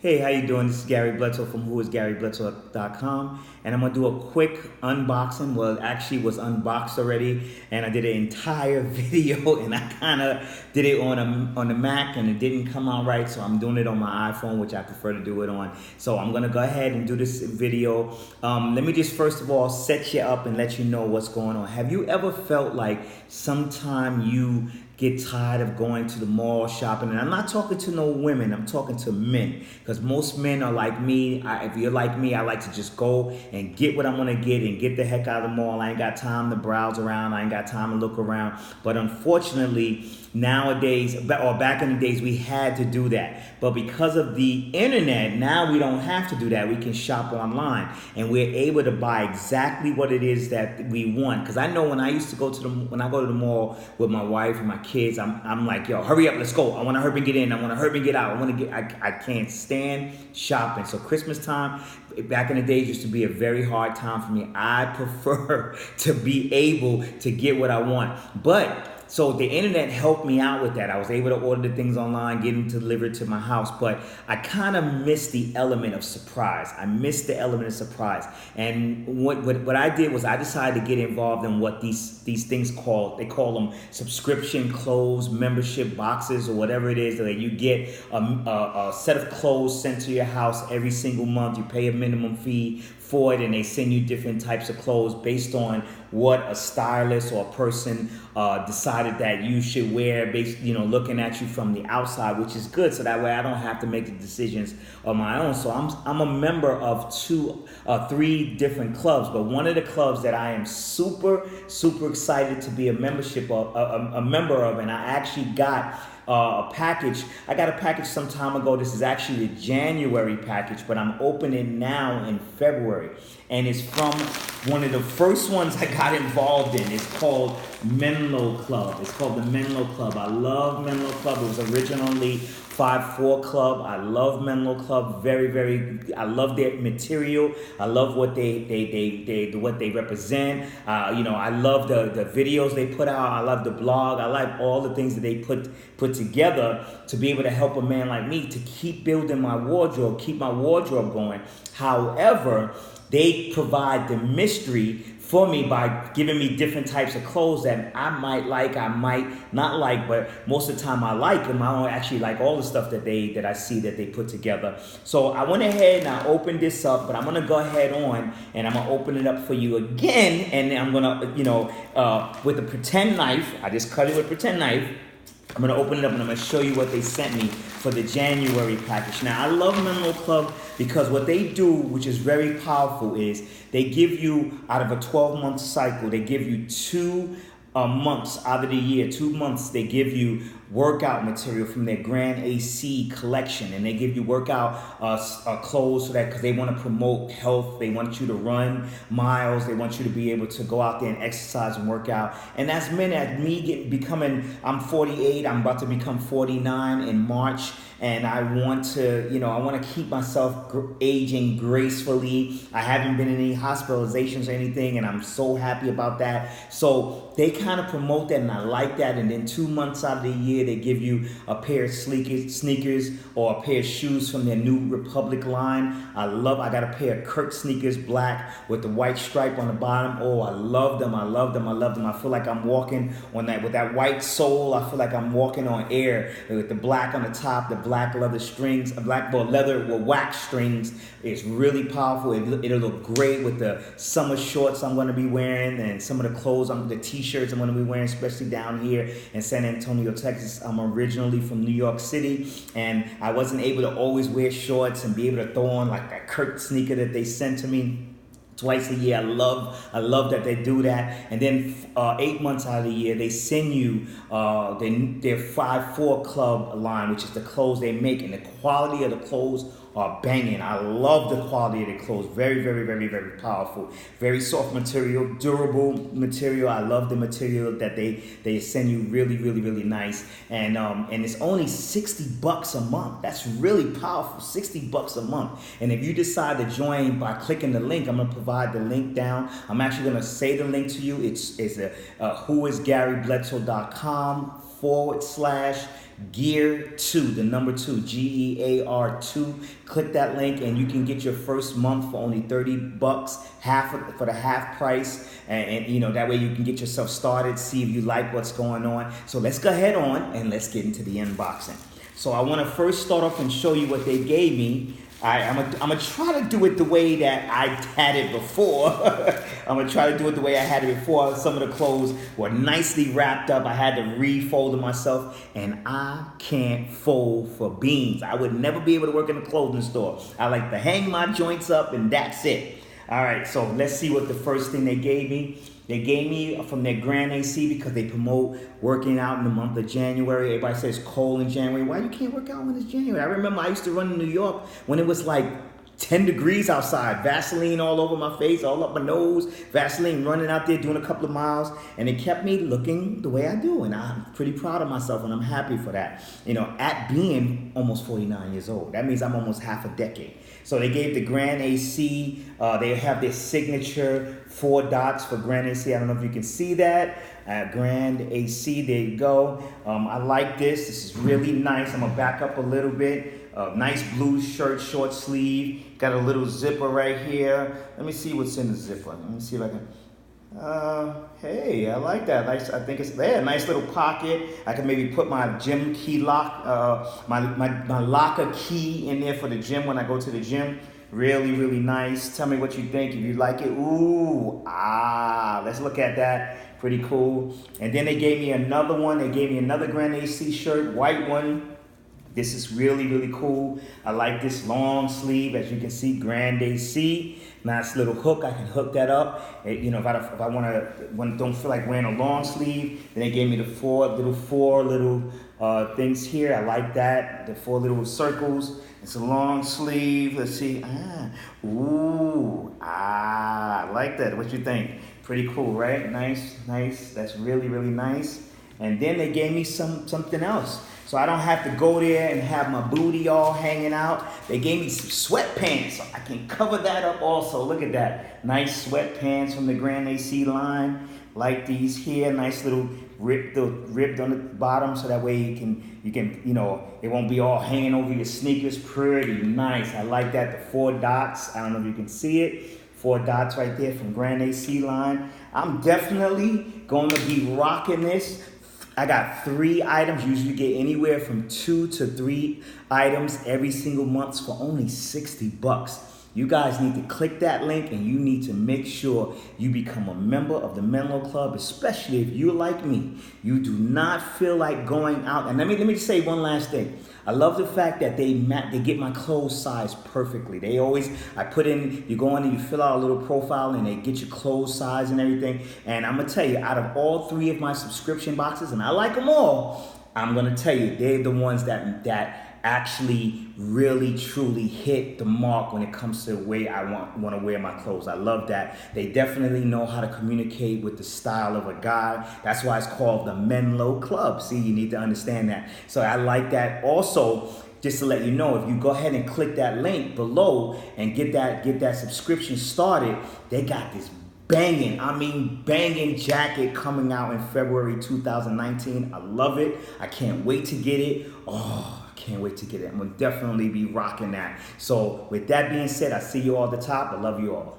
Hey, how you doing? This is Gary Bledsoe from whoisgarybledsoe.com, and I'm gonna do a quick unboxing. Well, it actually was unboxed already, and I did an entire video, and I kind of did it on the Mac, and it didn't come out right, so I'm doing it on my iPhone, which I prefer to do it on. So I'm gonna go ahead and do this video. Let me just first of all set you up and let you know what's going on. Have you ever felt like sometime you get tired of going to the mall shopping? And I'm not talking to no women, I'm talking to men, because most men are like me. If you're like me, I like to just go and get what I'm gonna get and get the heck out of the mall. I ain't got time to browse around, I ain't got time to look around. But unfortunately, nowadays, or back in the days, we had to do that. But because of the internet, now we don't have to do that. We can shop online, and we're able to buy exactly what it is that we want. Because I know when I used to go to when I go to the mall with my wife and my kids, I'm like, yo, hurry up, let's go. I want to hurry and get in. I want to hurry and get out. I can't stand shopping. So Christmas time, back in the days, used to be a very hard time for me. I prefer to be able to get what I want. So the internet helped me out with that. I was able to order the things online, get them delivered to my house, but I kind of missed the element of surprise. And what I did was I decided to get involved in what these things they call them subscription clothes, membership boxes, or whatever it is, that you get a set of clothes sent to your house every single month. You pay a minimum fee for it, and they send you different types of clothes based on what a stylist or a person decided that you should wear, based, looking at you from the outside, which is good. So that way I don't have to make the decisions on my own. So I'm a member of three different clubs, but one of the clubs that I am super excited to be a member of, and I actually got a package. I got a package some time ago. This is actually the January package, but I'm opening now in February. And it's from one of the first ones I got involved in. It's called MENLO Club. It's called the MENLO Club. I love MENLO Club. It was originally 5-4 Club. I love MENLO Club. I love their material. I love what they represent. I love the videos they put out. I love the blog. I like all the things that they put together to be able to help a man like me to keep building my wardrobe, keep my wardrobe going. However, they provide the mystery for me by giving me different types of clothes that I might like, I might not like, but most of the time I like them. I don't actually like all the stuff that I see that they put together. So I went ahead and I opened this up, but I'm gonna go ahead on and I'm gonna open it up for you again, and I'm gonna, with a pretend knife, I just cut it with a pretend knife. I'm going to open it up and I'm going to show you what they sent me for the January package. Now, I love MENLO Club because what they do, which is very powerful, is they give you, out of a 12-month cycle, they give you 2 months out of the year, 2 months, they give you workout material from their Grand AC collection, and they give you workout clothes so that, because they want to promote health, they want you to run miles, they want you to be able to go out there and exercise and work out. And as men, I'm 48, I'm about to become 49 in March, and I want to keep myself aging gracefully. I haven't been in any hospitalizations or anything, and I'm so happy about that. So they kind of promote that, and I like that. And then 2 months out of the year, they give you a pair of sneakers or a pair of shoes from their New Republic line. I got a pair of Kirk sneakers, black with the white stripe on the bottom. Oh, I love them. I feel like I'm walking on that with that white sole. I feel like I'm walking on air with the black on the top, the black leather strings, leather with wax strings. It's really powerful. It'll look great with the summer shorts I'm going to be wearing, and some of the clothes, the t-shirts I'm going to be wearing, especially down here in San Antonio, Texas. I'm originally from New York City, and I wasn't able to always wear shorts and be able to throw on like that Kirk sneaker that they sent to me twice a year. I love that they do that. And then 8 months out of the year, they send you their 5-4 Club line, which is the clothes they make, and the quality of the clothes are banging. I love the quality of the clothes. Very, very, very, very powerful. Very soft material, durable material. I love the material that they send you. Really, really, really nice. And it's only $60 a month. That's really powerful. $60 a month. And if you decide to join by clicking the link, I'm gonna provide the link down. I'm actually gonna say the link to you. It's whoisgarybledsoe.com /gear2, the number 2, GEAR2. Click that link and you can get your first month for only $30, for the half price. And you know, that way you can get yourself started, see if you like what's going on. So let's go ahead on and let's get into the unboxing. So I want to first start off and show you what they gave me. I'm gonna try to do it the way that I had it before. I'm gonna try to do it the way I had it before. Some of the clothes were nicely wrapped up. I had to refold them myself, and I can't fold for beans. I would never be able to work in a clothing store. I like to hang my joints up, and that's it. All right, so let's see what the first thing they gave me. They gave me from their Grand AC because they promote working out in the month of January. Everybody says cold in January. Why you can't work out when it's January? I remember I used to run in New York when it was like 10 degrees outside. Vaseline all over my face, all up my nose. Vaseline, running out there doing a couple of miles. And it kept me looking the way I do. And I'm pretty proud of myself and I'm happy for that. You know, at being almost 49 years old. That means I'm almost half a decade. So they gave the Grand AC, they have their signature 4 dots for Grand AC. I don't know if you can see that. Grand AC, there you go. I like this. This is really nice. I'm gonna back up a little bit. Nice blue shirt, short sleeve. Got a little zipper right here. Let me see what's in the zipper. Let me see if I can. Hey, I like that. Nice. I think it's there. Nice little pocket. I can maybe put my gym key lock, my locker key in there for the gym when I go to the gym. Really, really nice. Tell me what you think. If you like it. Ooh, let's look at that. Pretty cool. And then they gave me another one. They gave me another Grand AC shirt, white one. This is really, really cool. I like this long sleeve, as you can see, Grand AC. Nice little hook. I can hook that up. You know, if I don't feel like wearing a long sleeve, then they gave me the four little things here. I like that. The 4 little circles. It's a long sleeve. Let's see. I like that. What you think? Pretty cool, right? Nice. That's really, really nice. And then they gave me something else. So I don't have to go there and have my booty all hanging out. They gave me some sweatpants, so I can cover that up also. Look at that. Nice sweatpants from the Grand AC line. Like these here. Nice little ripped on the bottom, so that way you can, you know, it won't be all hanging over your sneakers. Pretty nice. I like that. The 4 dots. I don't know if you can see it. 4 dots right there from Grand AC line. I'm definitely going to be rocking this. I got 3 items. Usually get anywhere from 2 to 3 items every single month for only $60. You guys need to click that link and you need to make sure you become a member of the Menlo Club, especially if you're like me. You do not feel like going out. And let me just say one last thing. I love the fact that they get my clothes size perfectly. You go in and you fill out a little profile and they get your clothes size and everything. And I'm going to tell you, out of all 3 of my subscription boxes, and I like them all, I'm going to tell you, they're the ones that actually really truly hit the mark when it comes to the way I want to wear my clothes. I love that. They definitely know how to communicate with the style of a guy. That's why it's called the Menlo Club. See, you need to understand that. So I like that. Also, just to let you know, if you go ahead and click that link below and get that subscription started, they got this banging jacket coming out in February 2019. I love it. I can't wait to get it. Can't wait to get it. I'm going to definitely be rocking that. So with that being said, I see you all at the top. I love you all.